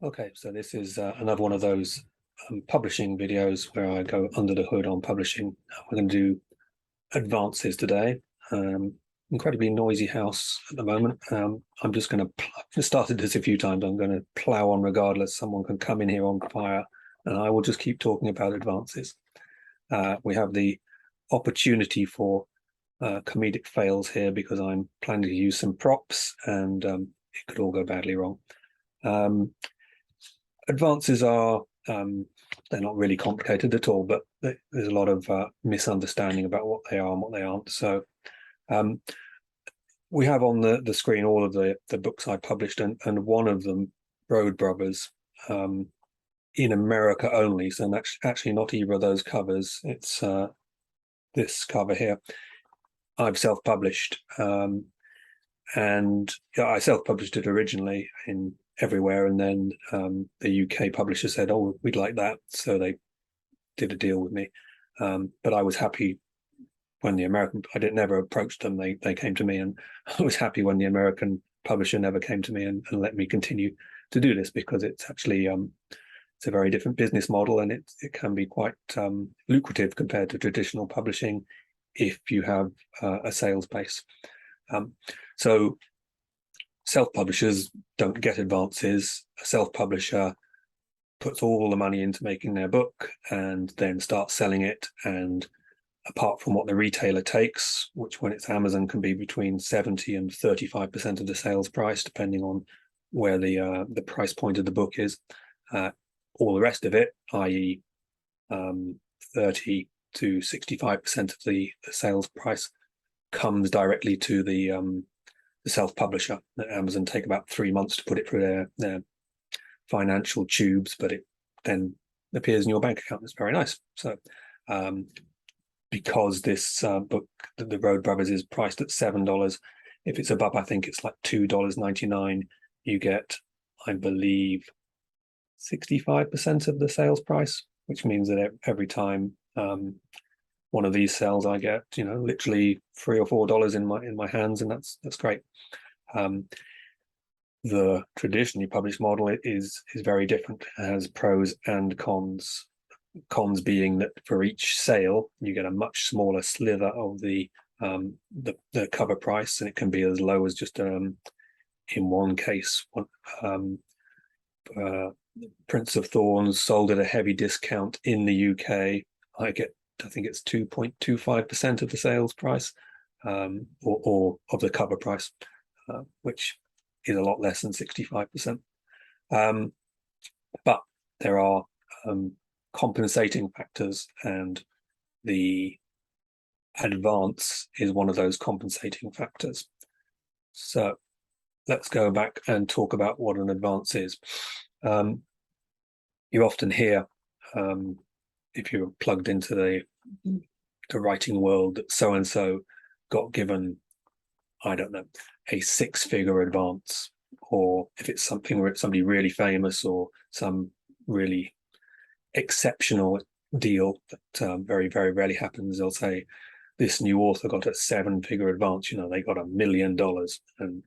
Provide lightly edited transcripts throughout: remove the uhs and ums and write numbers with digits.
Okay, so this is another one of those publishing videos where I go under the hood on publishing. We're going to do advances today. Incredibly noisy house at the moment. I'm just going to, I've started this a few times, I'm going to plow on regardless. Someone can come in here on fire and I will just keep talking about advances. We have the opportunity for comedic fails here because I'm planning to use some props and it could all go badly wrong. Advances are they're not really complicated at all, but there's a lot of misunderstanding about what they are and what they aren't. So we have on the screen all of the books I published, and one of them, Road Brothers, in America only. So actually not either of those covers. It's this cover here. I've self-published, and yeah, I self-published it originally in everywhere, and then the UK publisher said, "Oh, we'd like that," so they did a deal with me. But I was happy when the American, I didn't never approach them. They came to me, and I was happy when the American publisher never came to me and let me continue to do this, because it's actually it's a very different business model, and it can be quite lucrative compared to traditional publishing if you have a sales base. So self-publishers don't get advances. A self-publisher puts all the money into making their book and then starts selling it, and apart from what the retailer takes, which when it's Amazon can be between 70 and 35% of the sales price, depending on where the price point of the book is, all the rest of it, i.e. 30 to 65% of the sales price, comes directly to the self-publisher. Amazon take about 3 months to put it through their financial tubes, but it then appears in your bank account. It's very nice. So because this book, the Road Brothers, is priced at $7, if it's above, I think it's like $2.99, you get, I believe, 65% of the sales price, which means that every time one of these sells, I get, literally $3 or $4 in my hands, and that's great. The traditionally published model is very different. It has pros and cons. Cons being that for each sale you get a much smaller slither of the cover price, and it can be as low as just in one case, Prince of Thorns sold at a heavy discount in the UK. I think it's 2.25% of the sales price, or of the cover price, which is a lot less than 65%. But there are compensating factors, and the advance is one of those compensating factors. So let's go back and talk about what an advance is. You often hear, if you're plugged into the writing world, that so-and-so got given, I don't know, a 6-figure advance, or if it's something where it's somebody really famous or some really exceptional deal that very, very rarely happens, they'll say this new author got a 7-figure advance, they got $1 million. And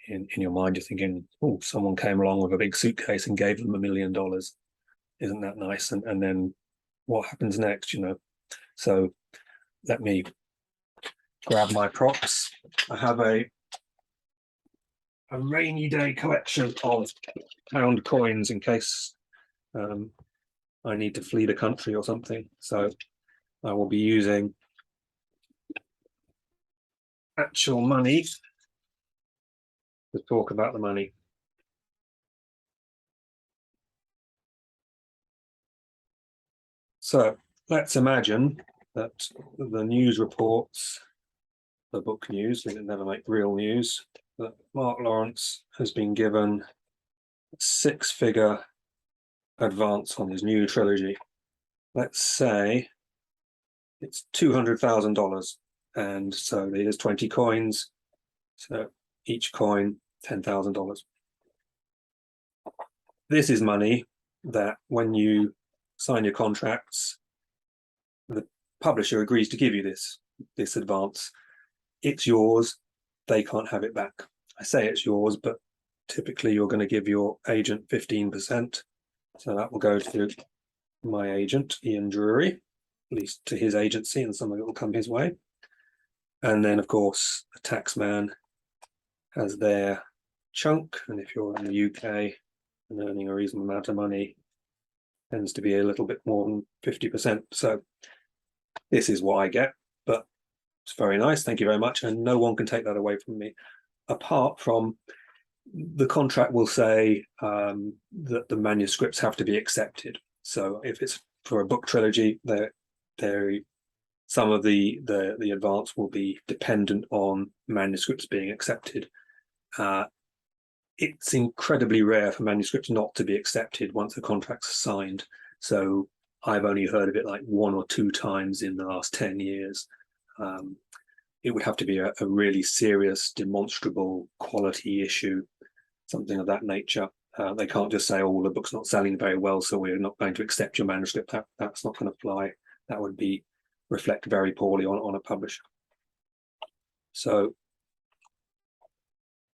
in your mind you're thinking, oh, someone came along with a big suitcase and gave them $1 million. Isn't that nice? And then what happens next? So let me grab my props. I have a rainy day collection of pound coins in case I need to flee the country or something. So I will be using actual money to talk about the money. So let's imagine that the news reports, the book news, we can never make real news, that Mark Lawrence has been given a 6-figure advance on his new trilogy. Let's say it's $200,000, and so there's 20 coins, so each coin $10,000. This is money that when you sign your contracts, the publisher agrees to give you this advance. It's yours. They can't have it back. I say it's yours, but typically you're going to give your agent 15%. So that will go to my agent, Ian Drury, at least to his agency, and some of it will come his way. And then, of course, the taxman has their chunk. And if you're in the UK and earning a reasonable amount of money, tends to be a little bit more than 50%. So this is what I get, but it's very nice. Thank you very much. And no one can take that away from me, apart from the contract will say that the manuscripts have to be accepted. So if it's for a book trilogy, some of the advance will be dependent on manuscripts being accepted. It's incredibly rare for manuscripts not to be accepted once the contract's signed. So I've only heard of it like 1 or 2 times in the last 10 years. It would have to be a really serious, demonstrable quality issue, something of that nature. They can't just say, oh, the book's not selling very well, so we're not going to accept your manuscript. That's not going to fly. That would reflect very poorly on a publisher. So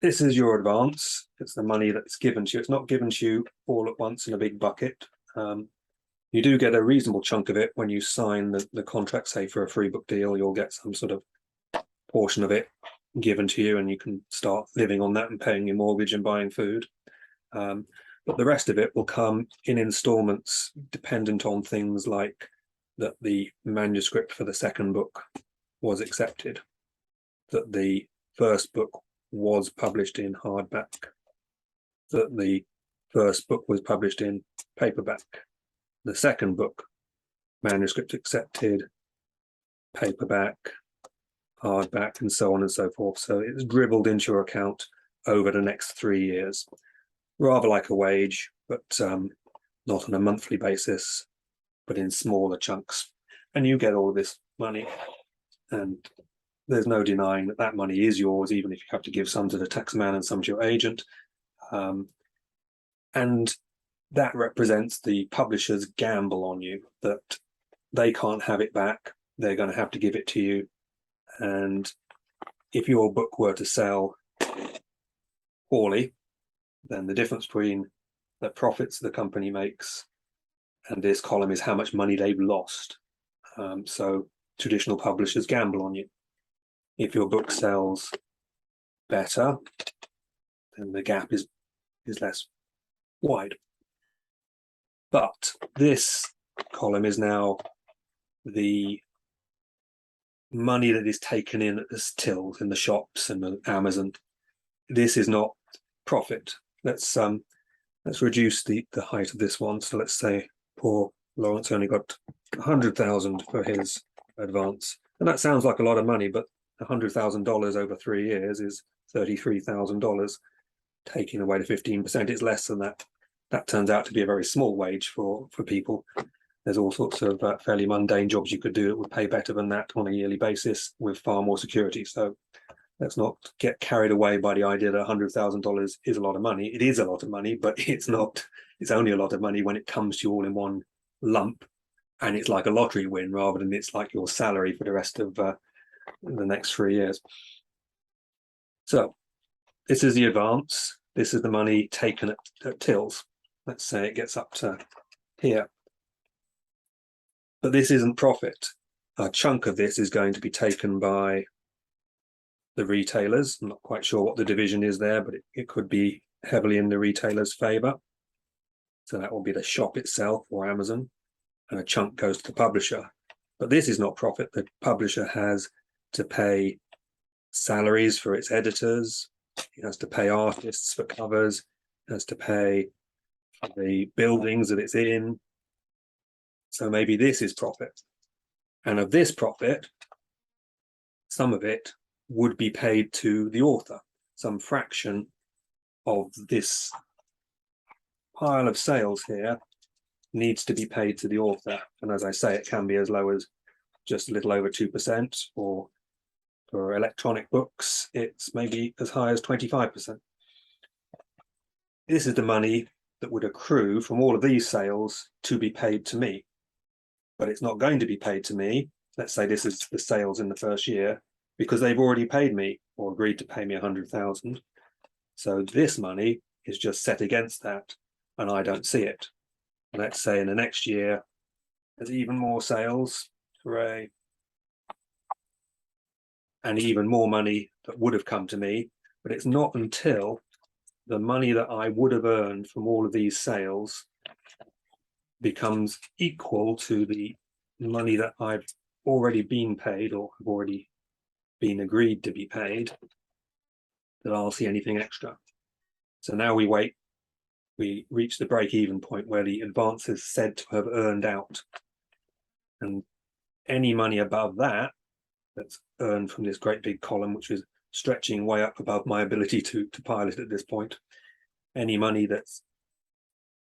this is your advance. It's the money that's given to you. It's not given to you all at once in a big bucket. You do get a reasonable chunk of it when you sign the contract, say for a free book deal. You'll get some sort of portion of it given to you, and you can start living on that and paying your mortgage and buying food. But the rest of it will come in installments, dependent on things like that the manuscript for the second book was accepted, that the first book was published in hardback, that the first book was published in paperback, the second book, manuscript accepted, paperback, hardback, and so on and so forth. So it's dribbled into your account over the next 3 years, rather like a wage, but not on a monthly basis, but in smaller chunks. And you get all of this money, and there's no denying that that money is yours, even if you have to give some to the taxman and some to your agent. And that represents the publisher's gamble on you, that they can't have it back. They're going to have to give it to you. And if your book were to sell poorly, then the difference between the profits the company makes and this column is how much money they've lost. So traditional publishers gamble on you. If your book sells better, then the gap is less wide. But this column is now the money that is taken in at the tills in the shops and the Amazon. This is not profit. Let's reduce the height of this one. So let's say poor Lawrence only got 100,000 for his advance, and that sounds like a lot of money, but $100,000 over 3 years is $33,000. Taking away the 15% is less than that. That turns out to be a very small wage for people. There's all sorts of fairly mundane jobs you could do that would pay better than that on a yearly basis with far more security. So let's not get carried away by the idea that $100,000 is a lot of money. It is a lot of money, but it's not. It's only a lot of money when it comes to you all in one lump, and it's like a lottery win rather than it's like your salary for the rest of the next 3 years. So this is the advance. This is the money taken at tills. Let's say it gets up to here. But this isn't profit. A chunk of this is going to be taken by the retailers. I'm not quite sure what the division is there, but it could be heavily in the retailer's favor. So that will be the shop itself or Amazon, and a chunk goes to the publisher. But this is not profit. The publisher has to pay salaries for its editors. It has to pay artists for covers. It has to pay for the buildings that it's in. So maybe this is profit. And of this profit, some of it would be paid to the author. Some fraction of this pile of sales here needs to be paid to the author. And as I say, it can be as low as just a little over 2%, or for electronic books, it's maybe as high as 25%. This is the money that would accrue from all of these sales to be paid to me. But it's not going to be paid to me. Let's say this is the sales in the first year, because they've already paid me or agreed to pay me 100,000. So this money is just set against that, and I don't see it. Let's say in the next year, there's even more sales, hooray, and even more money that would have come to me. But it's not until the money that I would have earned from all of these sales becomes equal to the money that I've already been paid or have already been agreed to be paid that I'll see anything extra. So now we wait. We reach the break-even point where the advance is said to have earned out. And any money above that, that's earned from this great big column, which is stretching way up above my ability to pilot at this point, any money that's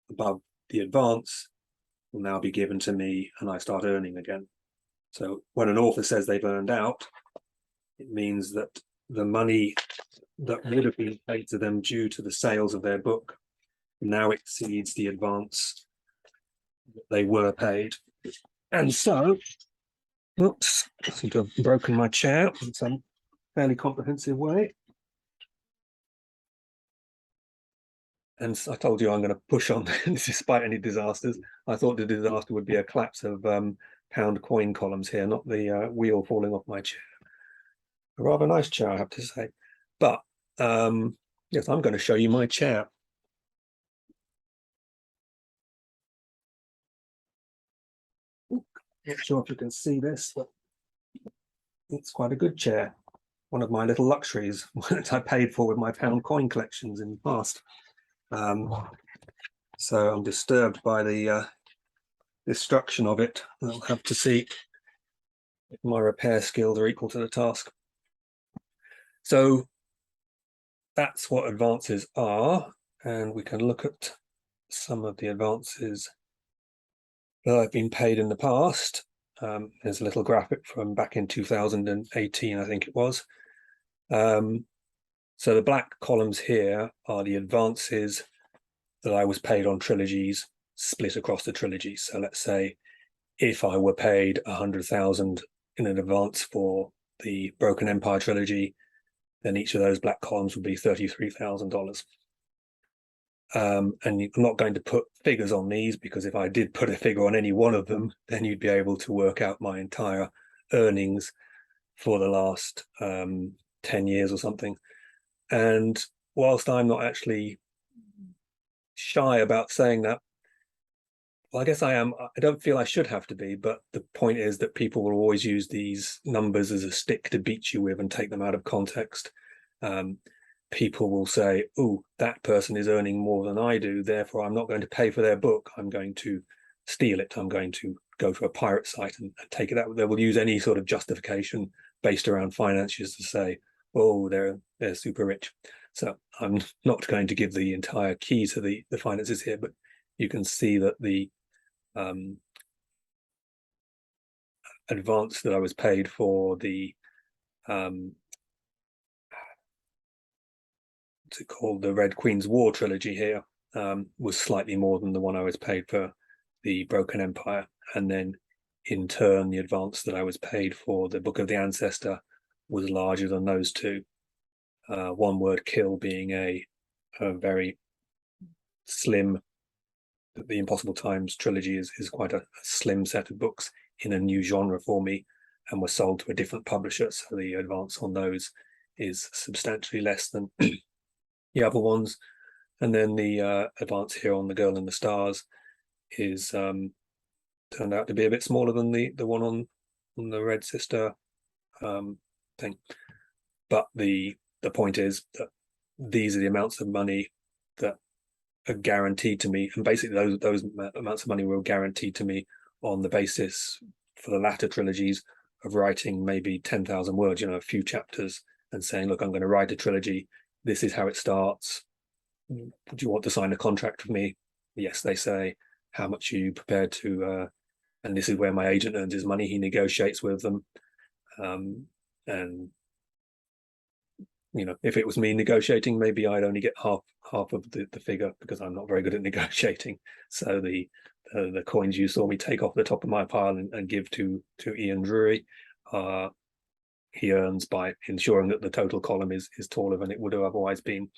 above the advance will now be given to me and I start earning again. So when an author says they've earned out, it means that the money that would have been paid to them due to the sales of their book now exceeds the advance that they were paid. And so, oops, I seem to have broken my chair in some fairly comprehensive way. And I told you I'm going to push on despite any disasters. I thought the disaster would be a collapse of pound coin columns here, not the wheel falling off my chair. A rather nice chair, I have to say. But yes, I'm going to show you my chair. Not sure if you can see this, but it's quite a good chair. One of my little luxuries that I paid for with my pound coin collections in the past. So I'm disturbed by the destruction of it. I'll have to see if my repair skills are equal to the task. So that's what advances are, and we can look at some of the advances that I've been paid in the past. There's a little graphic from back in 2018, I think it was. So the black columns here are the advances that I was paid on trilogies split across the trilogies. So let's say if I were paid 100,000 in an advance for the Broken Empire trilogy, then each of those black columns would be $33,000. And I'm not going to put figures on these, because if I did put a figure on any one of them, then you'd be able to work out my entire earnings for the last 10 years or something. And whilst I'm not actually shy about saying that, well, I guess I am. I don't feel I should have to be, but the point is that people will always use these numbers as a stick to beat you with and take them out of context. People will say, oh, that person is earning more than I do, therefore I'm not going to pay for their book. I'm going to steal it. I'm going to go to a pirate site and take it out. They will use any sort of justification based around finances to say, oh, they're super rich. So I'm not going to give the entire key to the finances here, but you can see that the advance that I was paid for the what's it called, the Red Queen's War trilogy here was slightly more than the one I was paid for the Broken Empire, and then in turn the advance that I was paid for the Book of the Ancestor was larger than those two. One Word Kill being a very slim, the Impossible Times trilogy is quite a slim set of books in a new genre for me, and was sold to a different publisher, so the advance on those is substantially less than the other ones. And then the advance here on The Girl in the Stars is turned out to be a bit smaller than the one on the Red Sister thing. But the point is that these are the amounts of money that are guaranteed to me, and basically those amounts of money were guaranteed to me on the basis for the latter trilogies of writing maybe 10,000 words, a few chapters, and saying, look, I'm going to write a trilogy. This is how it starts. Do you want to sign a contract with me? Yes, they say. How much are you prepared to and this is where my agent earns his money. He negotiates with them, and if it was me negotiating, maybe I'd only get half of the figure, because I'm not very good at negotiating. So the coins you saw me take off the top of my pile and give to Ian Drury, he earns by ensuring that the total column is taller than it would have otherwise been.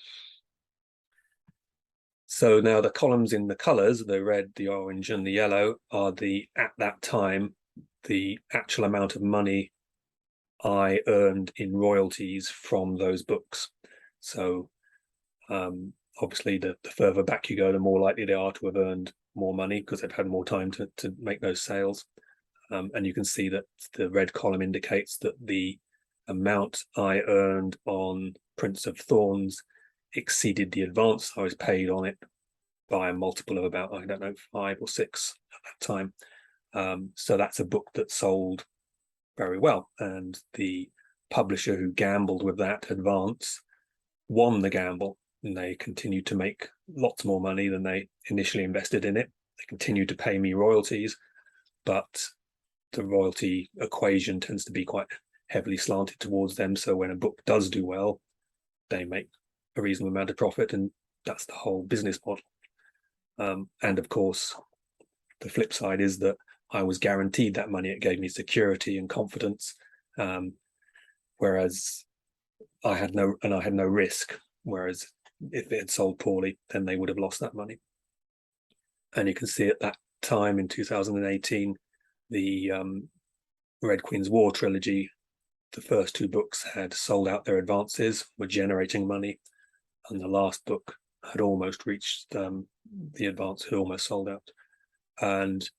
So now the columns in the colors, the red, the orange, and the yellow, are at that time, the actual amount of money I earned in royalties from those books. So obviously the further back you go, the more likely they are to have earned more money because they've had more time to make those sales. And you can see that the red column indicates that the amount I earned on Prince of Thorns exceeded the advance I was paid on it by a multiple of about, I don't know, 5 or 6 at that time. So that's a book that sold very well, and the publisher who gambled with that advance won the gamble, and they continued to make lots more money than they initially invested in it. They continued to pay me royalties, but the royalty equation tends to be quite heavily slanted towards them. So when a book does do well, they make a reasonable amount of profit, and that's the whole business model. And of course, the flip side is that I was guaranteed that money. It gave me security and confidence, whereas I had no risk. Whereas if it had sold poorly, then they would have lost that money. And you can see at that time in 2018, the Red Queen's War trilogy, the first 2 books had sold out their advances, were generating money, and the last book had almost reached the advance, had almost sold out, and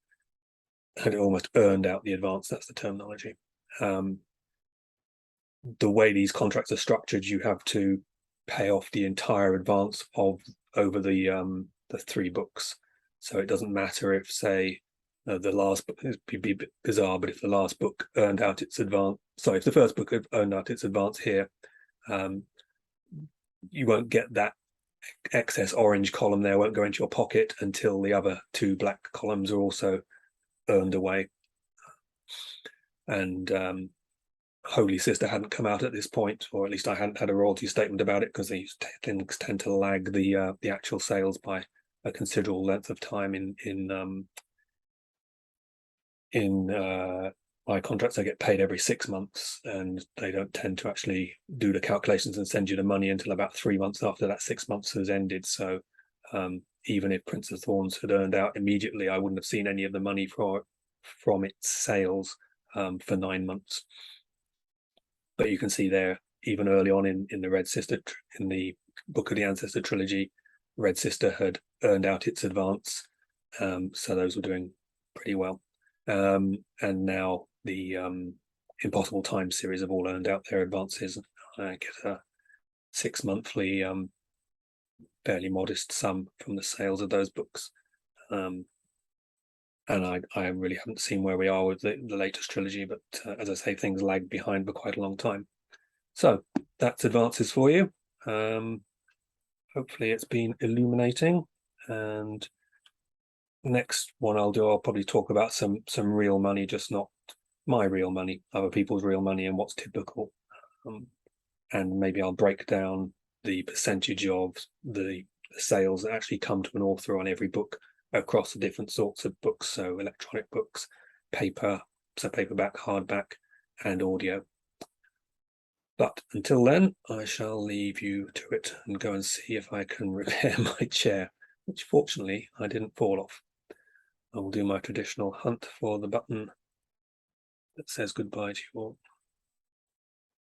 had almost earned out the advance. That's the terminology. The way these contracts are structured, you have to pay off the entire advance over the 3 books. So it doesn't matter if, say, the last book, it'd be a bit bizarre, but if the last book earned out its advance, sorry, if the first book had earned out its advance here, you won't get that excess orange column there, won't go into your pocket until the other 2 black columns are also earned away. And Holy Sister hadn't come out at this point, or at least I hadn't had a royalty statement about it, because these things tend to lag the actual sales by a considerable length of time. In my contracts, I get paid every 6 months, and they don't tend to actually do the calculations and send you the money until about 3 months after that 6 months has ended. So even if Prince of Thorns had earned out immediately, I wouldn't have seen any of the money from its sales for 9 months. But you can see there, even early on in the Red Sister, in the Book of the Ancestor trilogy, Red Sister had earned out its advance, so those were doing pretty well. And now the Impossible Time series have all earned out their advances. I get a 6 monthly, fairly modest sum from the sales of those books. And I really haven't seen where we are with the latest trilogy, but as I say, things lagged behind for quite a long time. So that's advances for you. Hopefully it's been illuminating. And next one I'll probably talk about some real money, just not my real money, other people's real money, and what's typical. And maybe I'll break down the percentage of the sales that actually come to an author on every book across the different sorts of books, so electronic books, paper, so paperback, hardback, and audio. But until then, I shall leave you to it and go and see if I can repair my chair, which fortunately I didn't fall off. I will do my traditional hunt for the button that says goodbye to you all.